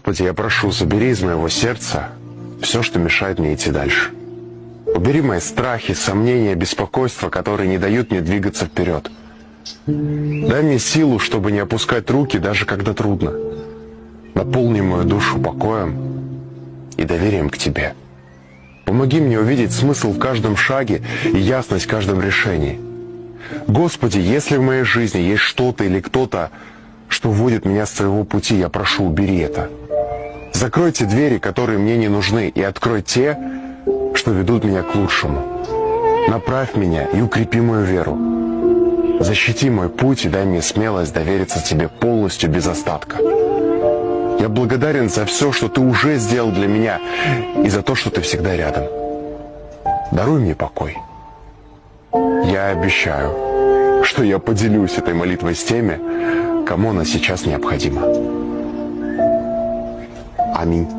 Господи, я прошу, забери из моего сердца все, что мешает мне идти дальше. Убери мои страхи, сомнения, беспокойства, которые не дают мне двигаться вперед. Дай мне силу, чтобы не опускать руки, даже когда трудно. Наполни мою душу покоем и доверием к Тебе. Помоги мне увидеть смысл в каждом шаге и ясность в каждом решении. Господи, если в моей жизни есть что-то или кто-то, что вводит меня с Твоего пути, я прошу, убери это. Закрой те двери, которые мне не нужны, и открой те, что ведут меня к лучшему. Направь меня и укрепи мою веру. Защити мой путь и дай мне смелость довериться Тебе полностью, без остатка. Я благодарен за все, что Ты уже сделал для меня, и за то, что Ты всегда рядом. Даруй мне покой. Я обещаю, что я поделюсь этой молитвой с теми, кому она сейчас необходима. Аминь.